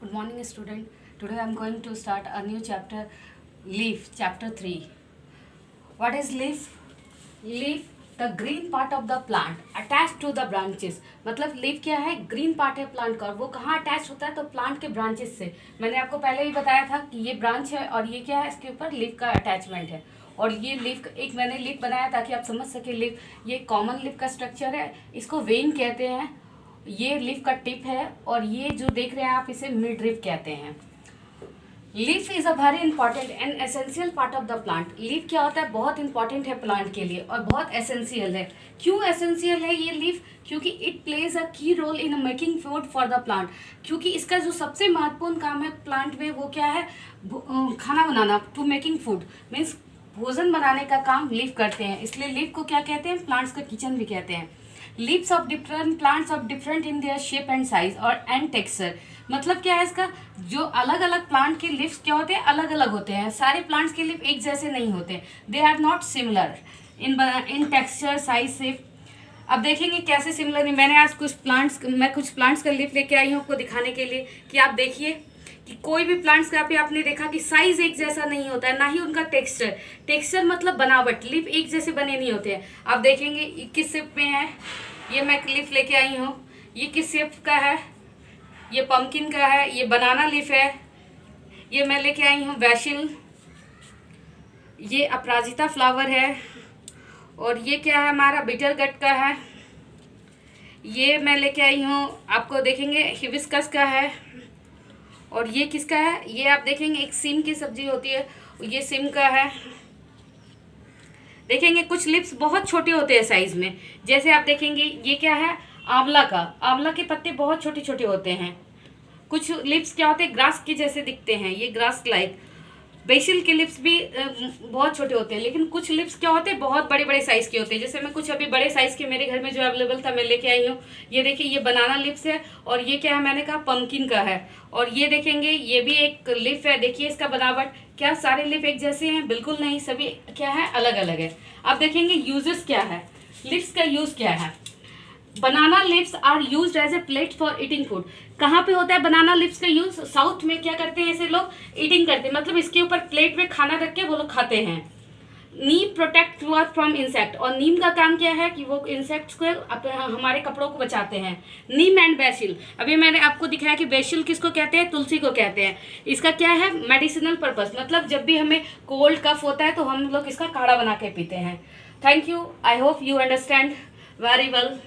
Good morning, student. Today I am going to start a new chapter, leaf, chapter 3. What is leaf? Leaf, the green part of the plant attached to the branches. मतलब leaf क्या है? Green part है plant का, और वो कहाँ attach होता है? तो प्लांट के ब्रांचेस से। मैंने आपको पहले ही बताया था कि ये ब्रांच है और ये क्या है, इसके ऊपर लीफ का अटैचमेंट है। और ये लीफ, एक मैंने लीफ बनाया ताकि आप समझ सके लीफ, ये कॉमन लीफ का स्ट्रक्चर है, इसको वेन कहते हैं। ये लीफ का टिप है और ये जो देख रहे हैं आप, इसे मिड लीफ कहते हैं। Leaf is a very important and essential part of the plant. Leaf क्या होता है? बहुत इंपॉर्टेंट है प्लांट के लिए और बहुत एसेंशियल है। क्यों एसेंशियल है ये लीफ? क्योंकि it plays a key role in making food for the plant. क्योंकि इसका जो सबसे महत्वपूर्ण काम है प्लांट में, वो क्या है? खाना बनाना, टू मेकिंग फूड मीन्स भोजन बनाने का काम लीफ करते हैं। इसलिए लीफ को क्या कहते हैं? प्लांट्स का किचन भी कहते हैं। Leaves of different plants of different in their shape and size और एंड टेक्सचर। मतलब क्या है इसका? जो अलग अलग प्लांट के लीव्स क्या होते हैं? अलग अलग होते हैं। सारे प्लांट्स के लीफ एक जैसे नहीं होते। They are not similar in texture, size, shape. अब देखेंगे कैसे सिमिलर नहीं। मैं कुछ प्लांट्स का लीफ लेके आई हूँ आपको दिखाने के लिए कि आप देखिए कि कोई भी प्लांट्स का पे आपने देखा कि साइज एक जैसा नहीं होता है, ना ही उनका टेक्सचर मतलब बनावट, लीफ एक जैसे बने नहीं होते हैं। आप देखेंगे किस शेप में है। ये मैं लीफ लेके आई हूँ, ये किस शेप का है? ये पम्पकिन का है, ये बनाना लीफ है। ये मैं लेके आई हूँ वैशिल, ये अपराजिता फ्लावर है। और ये क्या है? हमारा बिटर गट का है। ये मैं लेके आई हूँ, आपको देखेंगे हिबिस्कस का है। और ये किसका है? ये आप देखेंगे एक सिम की सब्जी होती है, ये सिम का है। देखेंगे कुछ लिप्स बहुत छोटे होते हैं साइज में। जैसे आप देखेंगे ये क्या है? आंवला का, आंवला के पत्ते बहुत छोटे छोटे होते हैं। कुछ लिप्स क्या होते हैं? ग्रास के जैसे दिखते हैं, ये ग्रास लाइक। बेसिल के लिप्स भी बहुत छोटे होते हैं, लेकिन कुछ लिप्स क्या होते हैं? बहुत बड़े बड़े साइज के होते हैं। जैसे मैं कुछ अभी बड़े साइज के मेरे घर में जो अवेलेबल था मैं लेके आई हूँ। ये देखिए, ये बनाना लिप्स है। और ये क्या है? मैंने कहा पम्पकिन का है। और ये देखेंगे ये भी एक लिप है। देखिए इसका बनावट, क्या सारे लिप एक जैसे हैं? बिल्कुल नहीं, सभी क्या है? अलग अलग है। अब देखेंगे यूजेस क्या है, लिप्स का यूज क्या है। Banana leaves are used as a plate for eating food. कहाँ पे होता है बनाना लिप्स का यूज? साउथ में क्या करते हैं ऐसे लोग? ईटिंग करते हैं, मतलब इसके ऊपर प्लेट में खाना रख के वो लोग खाते हैं। नीम प्रोटेक्ट क्लॉथ फ्रॉम इंसेक्ट, और नीम का काम क्या है कि वो इंसेक्ट्स को हमारे कपड़ों को बचाते हैं। नीम एंड बेसिल, अभी मैंने आपको दिखाया कि बेसिल किसको कहते हैं? तुलसी को कहते हैं। इसका क्या है? मेडिसिनल पर्पस, मतलब जब भी हमें कोल्ड कफ होता है तो हम लोग इसका काढ़ा बना के पीते हैं। Thank you, I hope you understand very well.